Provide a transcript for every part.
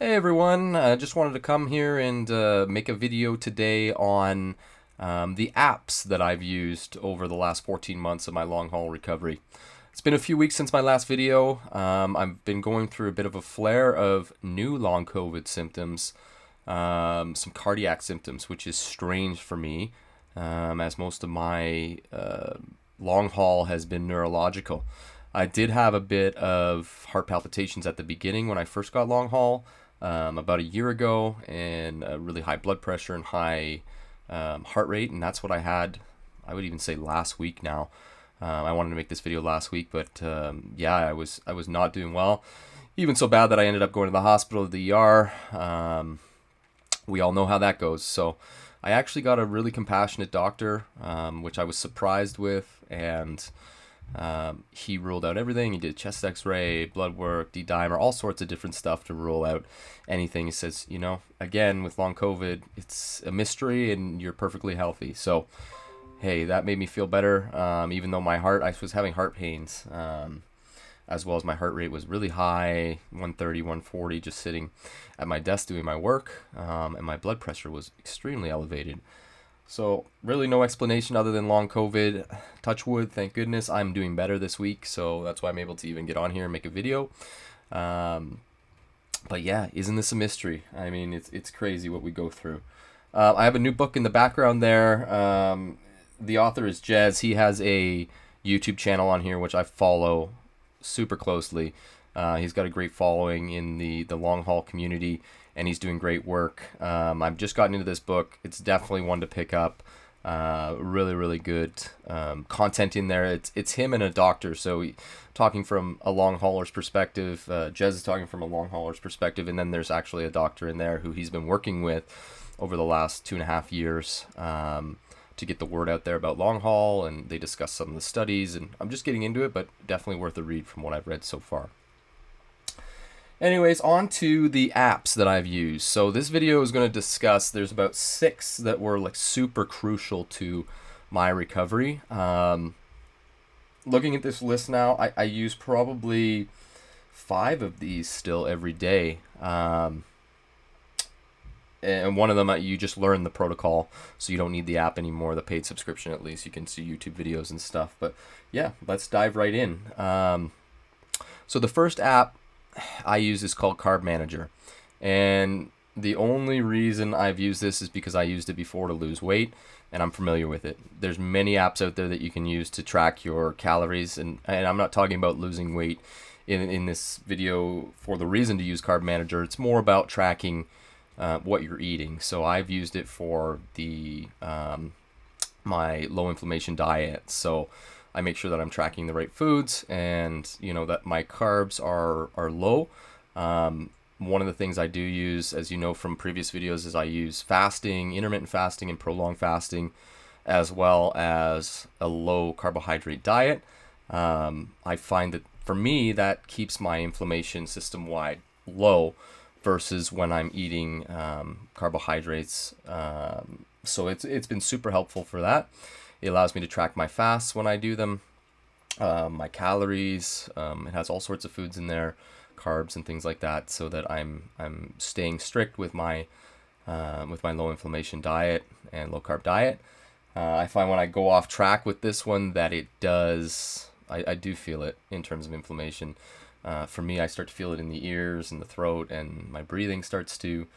Hey everyone, I just wanted to come here and make a video today on the apps that I've used over the last 14 months of my long haul recovery. It's been a few weeks since my last video. I've been going through a bit of a flare of new long COVID symptoms, some cardiac symptoms, which is strange for me, as most of my long haul has been neurological. I did have a bit of heart palpitations at the beginning when I first got long haul about a year ago, and really high blood pressure and high heart rate, and that's what I had, I would even say, last week now. I wanted to make this video last week, but yeah, I was not doing well, even so bad that I ended up going to the hospital, the ER. We all know how that goes. So I actually got a really compassionate doctor, which I was surprised with, and he ruled out everything. He did chest x-ray, blood work, D-dimer, all sorts of different stuff to rule out anything. He says, again, with long COVID, it's a mystery and you're perfectly healthy. So, hey, that made me feel better. Even though I was having heart pains, as well as my heart rate was really high, 130, 140, just sitting at my desk doing my work, and my blood pressure was extremely elevated. So really no explanation other than long COVID. Touch wood, thank goodness I'm doing better this week, so that's why I'm able to even get on here and make a video. But yeah, isn't this a mystery? I mean, it's crazy what we go through. I have a new book in the background there. The author is Jez. He has a YouTube channel on here which I follow super closely. He's got a great following in the long haul community, and he's doing great work. I've just gotten into this book. It's definitely one to pick up. Really good content in there. It's him and a doctor, so talking from a long hauler's perspective. Jez is talking from a long hauler's perspective, and then there's actually a doctor in there who he's been working with over the last 2.5 years to get the word out there about long haul, and they discuss some of the studies, and I'm just getting into it, but definitely worth a read from what I've read so far. Anyways, on to the apps that I've used. So this video is going to discuss, there's about 6 that were like super crucial to my recovery. Looking at this list now, I use probably 5 of these still every day. And one of them, you just learn the protocol, so you don't need the app anymore, the paid subscription at least. You can see YouTube videos and stuff. But yeah, let's dive right in. So the first app I use is called Carb Manager, and the only reason I've used this is because I used it before to lose weight, and I'm familiar with it. There's many apps out there that you can use to track your calories, and I'm not talking about losing weight in this video for the reason to use Carb Manager. It's more about tracking what you're eating. So I've used it for the my low inflammation diet. So I make sure that I'm tracking the right foods, and that my carbs are low. One of the things I do use, as you know from previous videos, is I use fasting, intermittent fasting, and prolonged fasting, as well as a low carbohydrate diet. I find that for me, that keeps my inflammation system-wide low versus when I'm eating carbohydrates. So it's been super helpful for that. It allows me to track my fasts when I do them, my calories. It has all sorts of foods in there, carbs and things like that, so that I'm staying strict with my low inflammation diet and low carb diet. I find when I go off track with this one that it does. I do feel it in terms of inflammation. For me, I start to feel it in the ears and the throat, and my breathing starts to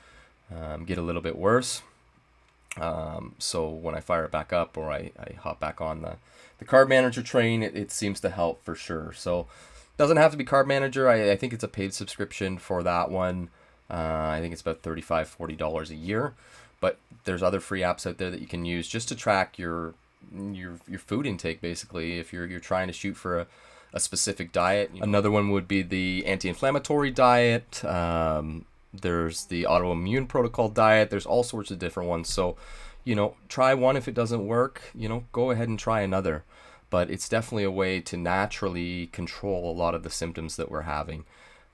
get a little bit worse. So when I fire it back up, or I hop back on the Carb Manager train, it seems to help for sure. So it doesn't have to be Carb Manager. I think it's a paid subscription for that one. I think it's about $35, $40 a year. But there's other free apps out there that you can use just to track your food intake, basically, if you're trying to shoot for a specific diet. Another one would be the anti-inflammatory diet. There's the autoimmune protocol diet. There's all sorts of different ones. So, try one. If it doesn't work, go ahead and try another. But it's definitely a way to naturally control a lot of the symptoms that we're having.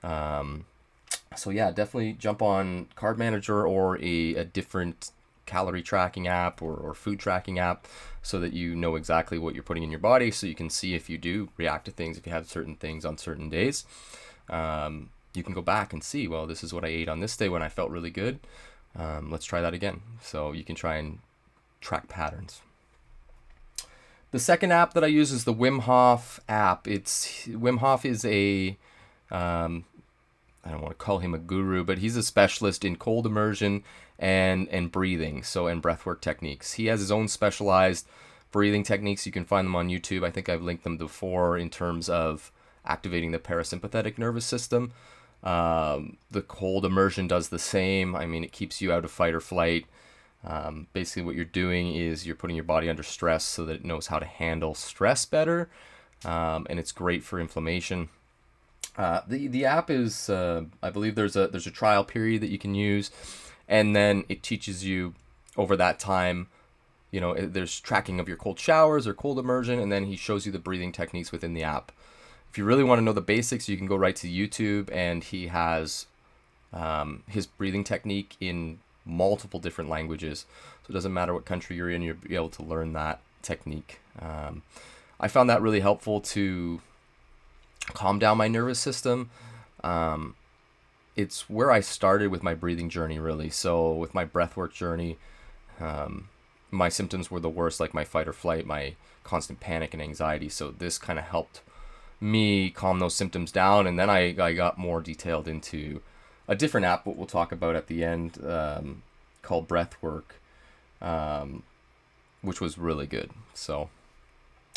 So yeah, definitely jump on Carb Manager or a different calorie tracking app or food tracking app, so that you know exactly what you're putting in your body, so you can see if you do react to things, if you have certain things on certain days. you can go back and see, well, this is what I ate on this day when I felt really good. Let's try that again. So you can try and track patterns. The second app that I use is the Wim Hof app. Wim Hof is I don't want to call him a guru, but he's a specialist in cold immersion and breathing, and breathwork techniques. He has his own specialized breathing techniques. You can find them on YouTube. I think I've linked them before in terms of activating the parasympathetic nervous system. The cold immersion does the same. I mean, it keeps you out of fight or flight. Basically what you're doing is you're putting your body under stress so that it knows how to handle stress better. And it's great for inflammation. The app is, I believe there's a trial period that you can use, and then it teaches you over that time, there's tracking of your cold showers or cold immersion, and then he shows you the breathing techniques within the app. If you really want to know the basics, you can go right to YouTube, and he has his breathing technique in multiple different languages. So it doesn't matter what country you're in, you'll be able to learn that technique. I found that really helpful to calm down my nervous system. It's where I started with my breathing journey, really. So with my breathwork journey, my symptoms were the worst, like my fight or flight, my constant panic and anxiety. So this kind of helped me calm those symptoms down. And then I got more detailed into a different app, what we'll talk about at the end, called Breathwrk, which was really good. So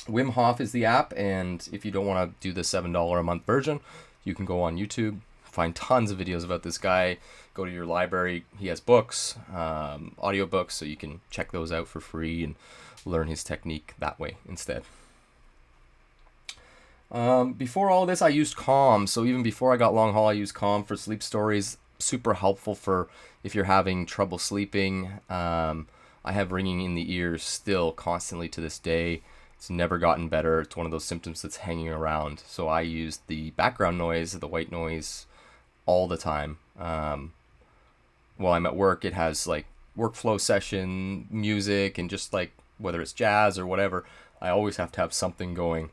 Wim Hof is the app, and if you don't want to do the $7 a month version, you can go on YouTube, find tons of videos about this guy. Go to your library. He has books, audiobooks, so you can check those out for free and learn his technique that way instead. Before all this, I used Calm. So even before I got Long Haul, I used Calm for sleep stories. Super helpful for if you're having trouble sleeping. I have ringing in the ears still constantly to this day. It's never gotten better. It's one of those symptoms that's hanging around. So I use the background noise, the white noise, all the time. While I'm at work, it has like workflow session music, and just like whether it's jazz or whatever, I always have to have something going,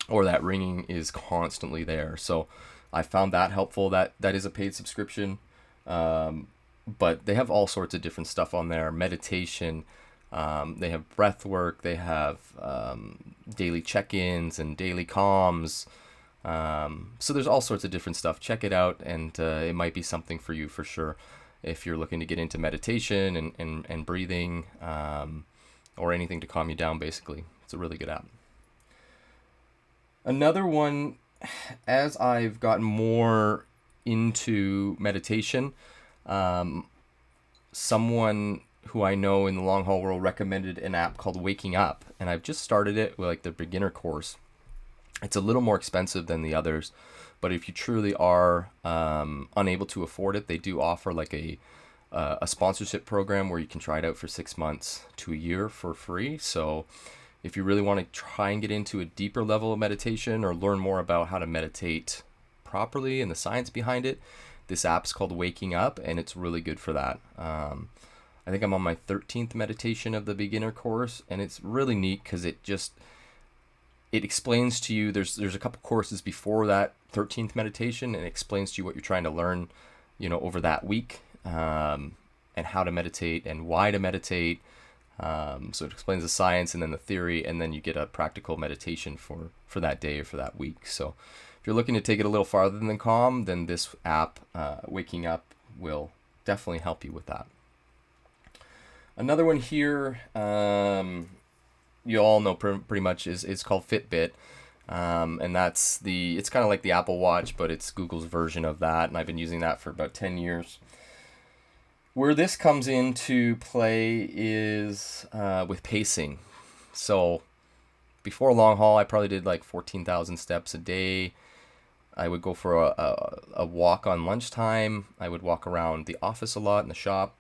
or that ringing is constantly there. So I found that helpful. That is a paid subscription, but they have all sorts of different stuff on there. Meditation. They have breath work. They have daily check-ins and daily calms. So there's all sorts of different stuff. Check it out, and it might be something for you for sure if you're looking to get into meditation and breathing, or anything to calm you down, basically. It's a really good app. Another one, as I've gotten more into meditation, someone who I know in the long haul world recommended an app called Waking Up, and I've just started it with like the beginner course. It's a little more expensive than the others, but if you truly are unable to afford it, they do offer like a sponsorship program where you can try it out for 6 months to a year for free. So if you really want to try and get into a deeper level of meditation or learn more about how to meditate properly and the science behind it, this app's called Waking Up, and it's really good for that. I think I'm on my 13th meditation of the beginner course, and it's really neat because it explains to you, there's a couple courses before that 13th meditation, and it explains to you what you're trying to learn, over that week, and how to meditate and why to meditate. So it explains the science and then the theory, and then you get a practical meditation for that day or for that week. So if you're looking to take it a little farther than Calm, then this app, Waking Up, will definitely help you with that. Another one here, you all know pretty much, is called Fitbit. And it's kind of like the Apple Watch, but it's Google's version of that. And I've been using that for about 10 years. Where this comes into play is with pacing. So before long haul, I probably did like 14,000 steps a day. I would go for a walk on lunchtime. I would walk around the office a lot in the shop.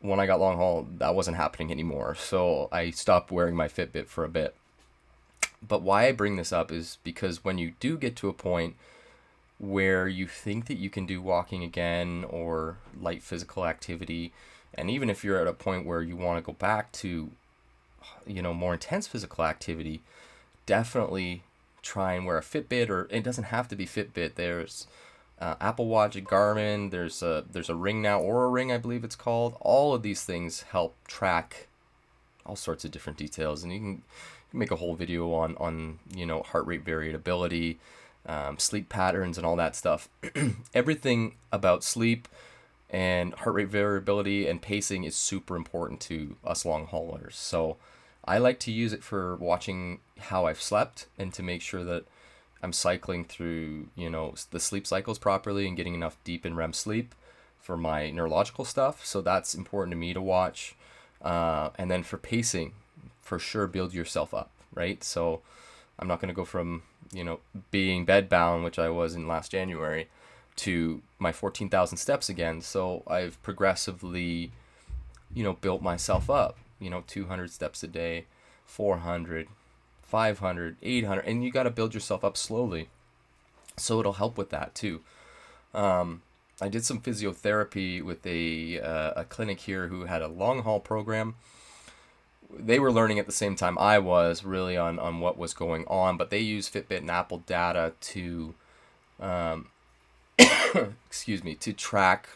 When I got long haul, that wasn't happening anymore. So I stopped wearing my Fitbit for a bit. But why I bring this up is because when you do get to a point where you think that you can do walking again or light physical activity, and even if you're at a point where you want to go back to, more intense physical activity, definitely try and wear a Fitbit, or it doesn't have to be Fitbit. There's Apple Watch, a Garmin. There's a ring now, or a ring, I believe it's called. All of these things help track all sorts of different details, and you can make a whole video on heart rate variability, sleep patterns, and all that stuff. Everything about sleep and heart rate variability and pacing is super important to us long haulers. So I like to use it for watching how I've slept and to make sure that I'm cycling through, the sleep cycles properly and getting enough deep and REM sleep for my neurological stuff. So that's important to me to watch. And then for pacing, for sure, build yourself up, right? So I'm not going to go from, being bedbound, which I was in last January, to my 14,000 steps again. So I've progressively, built myself up, 200 steps a day, 400, 500, 800, and you got to build yourself up slowly. So it'll help with that too. I did some physiotherapy with a clinic here who had a long haul program. They were learning at the same time I was really on what was going on, but they use Fitbit and Apple data to, excuse me, to track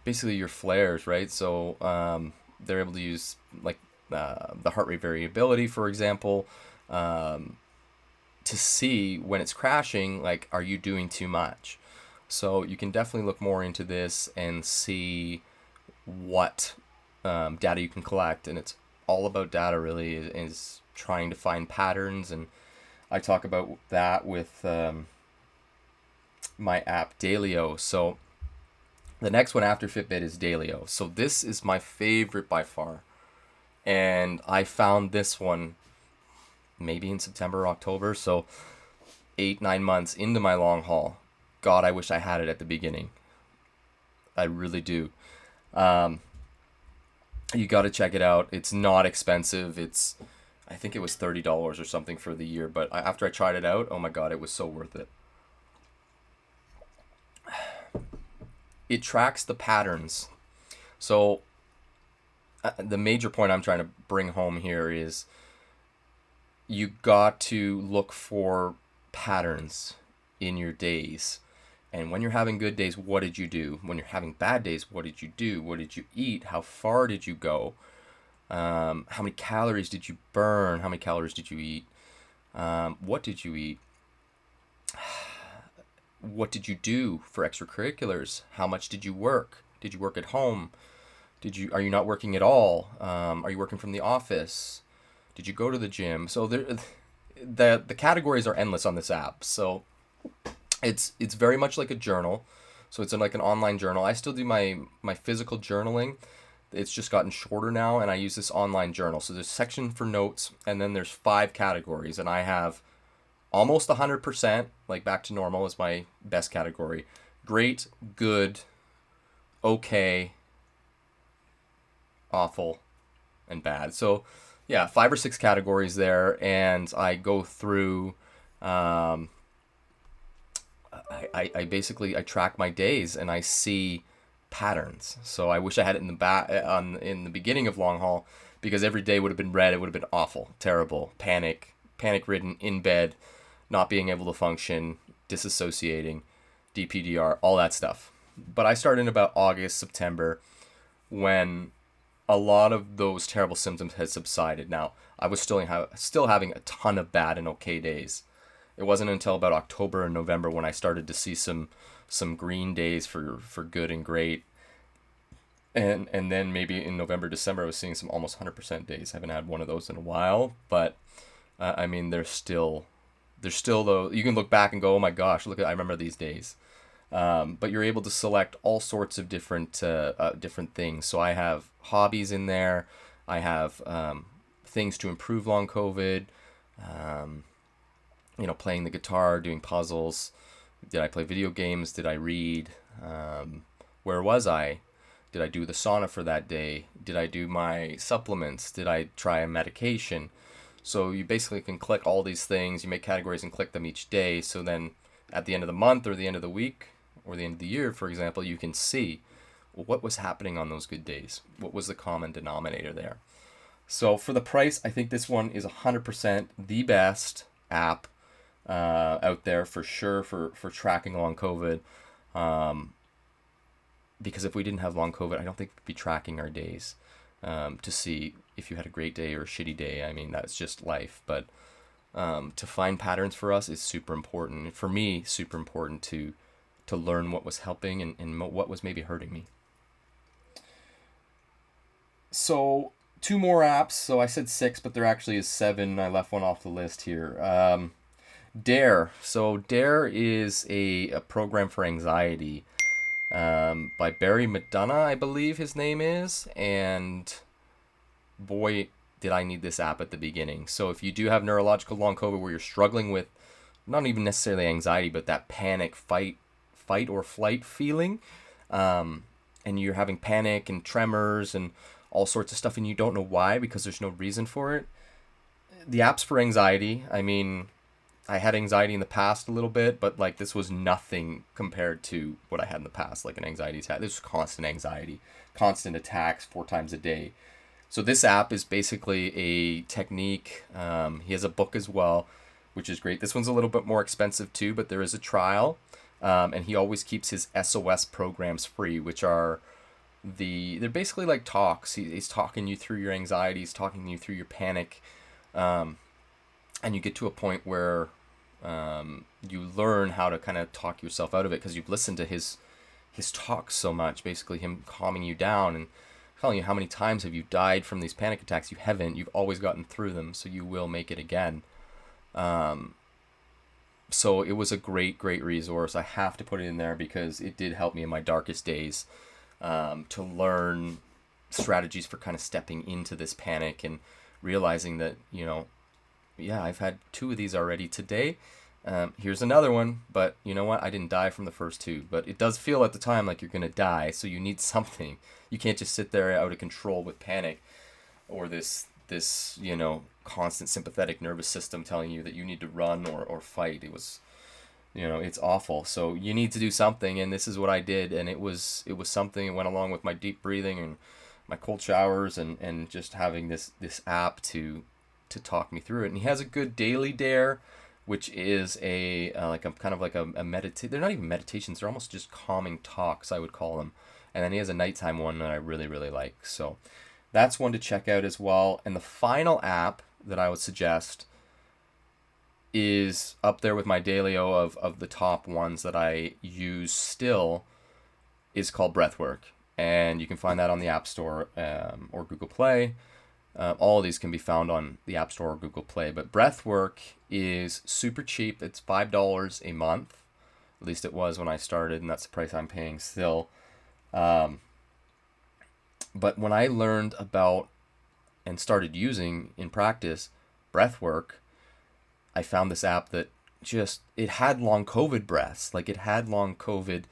basically your flares, right? So they're able to use like the heart rate variability, for example, to see when it's crashing, like, are you doing too much? So you can definitely look more into this and see what data you can collect. And it's all about data, really, is trying to find patterns. And I talk about that with my app Daylio. So the next one after Fitbit is Daylio. So this is my favorite by far. And I found this one maybe in September or October, so 8-9 months into my long haul. God, I wish I had it at the beginning. I really do. You got to check it out. It's not expensive. I think it was $30 or something for the year, but after I tried it out, oh my God, it was so worth it. It tracks the patterns. So the major point I'm trying to bring home here is you got to look for patterns in your days. And when you're having good days, what did you do? When you're having bad days, what did you do? What did you eat? How far did you go? How many calories did you burn? How many calories did you eat? What did you eat? What did you do for extracurriculars? How much did you work? Did you work at home? Are you not working at all? Are you working from the office? Did you go to the gym? So the categories are endless on this app. So it's very much like a journal. So it's like an online journal. I still do my physical journaling. It's just gotten shorter now, and I use this online journal. So there's a section for notes, and then there's 5 categories, and I have almost 100%, like back to normal is my best category. Great, good, okay, awful, and bad. So yeah, 5 or 6 categories there, and I go through. I basically track my days and I see patterns. So I wish I had it in the beginning of long haul, because every day would have been red. It would have been awful, terrible, panic ridden, in bed, not being able to function, disassociating, DPDR, all that stuff. But I started in about August, September, when a lot of those terrible symptoms had subsided. Now, I was still having a ton of bad and okay days. It wasn't until about October and November when I started to see some green days for good and great. And then maybe in November, December, I was seeing some almost 100% days. I haven't had one of those in a while, but I mean, there's still though, you can look back and go, oh my gosh, I remember these days. But you're able to select all sorts of different things. So I have hobbies in there. I have things to improve long COVID. Playing the guitar, doing puzzles. Did I play video games? Did I read? Where was I? Did I do the sauna for that day? Did I do my supplements? Did I try a medication? So you basically can click all these things. You make categories and click them each day. So then at the end of the month or the end of the week or the end of the year, for example, you can see what was happening on those good days. What was the common denominator there? So for the price, I think this one is 100% the best app out there for sure for tracking long COVID. Because if we didn't have long COVID, I don't think we'd be tracking our days to see if you had a great day or a shitty day. I mean, that's just life. But to find patterns for us is super important. For me, super important to learn what was helping and what was maybe hurting me. So 2 more apps. So I said 6, but there actually is 7. I left one off the list here. Dare. So Dare is a program for anxiety by Barry McDonough, I believe his name is. And boy, did I need this app at the beginning. So if you do have neurological long COVID where you're struggling with not even necessarily anxiety, but that panic, fight or flight feeling, and you're having panic and tremors and all sorts of stuff, and you don't know why because there's no reason for it, the app's for anxiety. I mean, I had anxiety in the past a little bit, but like this was nothing compared to what I had in the past, like an anxiety attack. This was constant anxiety, constant attacks 4 times a day. So this app is basically a technique. He has a book as well, which is great. This one's a little bit more expensive too, but there is a trial. And he always keeps his SOS programs free, which are they're basically like talks. He's talking you through your anxiety, he's talking you through your panic. And you get to a point where you learn how to kind of talk yourself out of it because you've listened to his talks so much, basically him calming you down and telling you how many times have you died from these panic attacks. You haven't. You've always gotten through them, so you will make it again. So it was a great resource. I have to put it in there because it did help me in my darkest days to learn strategies for kind of stepping into this panic and realizing that, yeah, I've had 2 of these already today. Here's another one, but you know what? I didn't die from the first 2, but it does feel at the time like you're going to die, so you need something. You can't just sit there out of control with panic or this constant sympathetic nervous system telling you that you need to run or fight. It was, it's awful. So you need to do something, and this is what I did, and it was something that went along with my deep breathing and my cold showers and just having this app to talk me through it. And he has a good daily dare, which is a kind of like a they're not even meditations, they're almost just calming talks, I would call them. And then he has a nighttime one that I really like. So that's one to check out as well. And the final app that I would suggest is up there with my Daylio of the top ones that I use still, is called Breathwrk. And you can find that on the App Store or Google Play. All of these can be found on the App Store or Google Play. But Breathwrk is super cheap. It's $5 a month. At least it was when I started, and that's the price I'm paying still. But when I learned about and started using in practice Breathwrk, I found this app that it had long COVID breaths. Like it had long COVID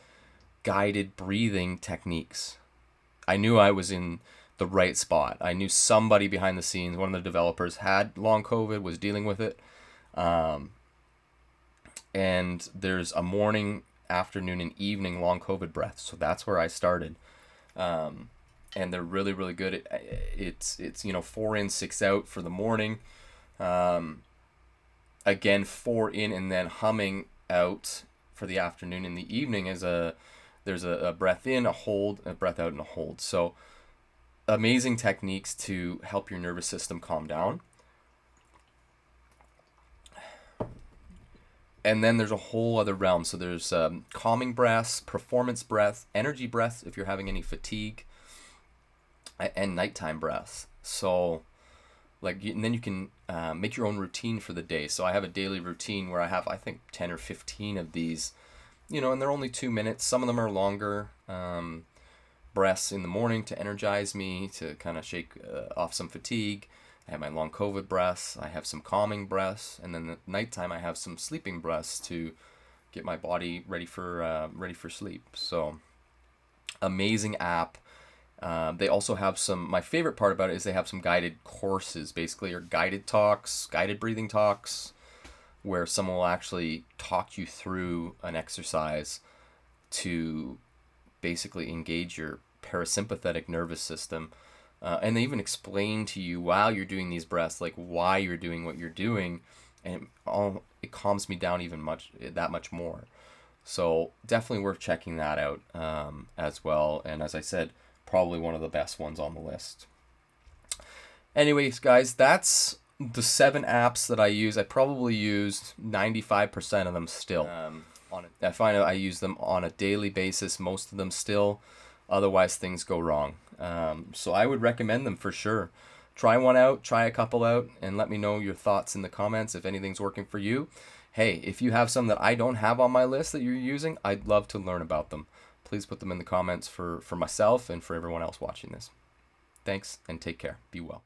guided breathing techniques. I knew I was in the right spot. I knew somebody behind the scenes, one of the developers, had long COVID, was dealing with it. And there's a morning, afternoon, and evening long COVID breaths. So that's where I started. And they're really good. It's 4 in, 6 out for the morning. Again, 4 in and then humming out for the afternoon. In the evening there's a breath in, a hold, a breath out, and a hold. So amazing techniques to help your nervous system calm down. And then there's a whole other realm. So there's calming breaths, performance breaths, energy breaths if you're having any fatigue, and nighttime breaths. So and then you can make your own routine for the day. So I have a daily routine where I have, I think, 10 or 15 of these, and they're only 2 minutes. Some of them are longer. Breaths in the morning to energize me, to kind of shake off some fatigue. I have my long COVID breaths. I have some calming breaths, and then at nighttime I have some sleeping breaths to get my body ready for sleep. So amazing app. They also have my favorite part about it is they have some guided courses, basically, or guided talks, guided breathing talks, where someone will actually talk you through an exercise to basically engage your parasympathetic nervous system. And they even explain to you while you're doing these breaths, like why you're doing what you're doing. And it calms me down even that much more. So definitely worth checking that out as well. And as I said, probably one of the best ones on the list. Anyways, guys, that's the 7 apps that I use. I probably used 95% of them still. I find I use them on a daily basis, most of them still. Otherwise, things go wrong. So I would recommend them for sure. Try one out, try a couple out, and let me know your thoughts in the comments if anything's working for you. Hey, if you have some that I don't have on my list that you're using, I'd love to learn about them. Please put them in the comments for myself and for everyone else watching this. Thanks, and take care. Be well.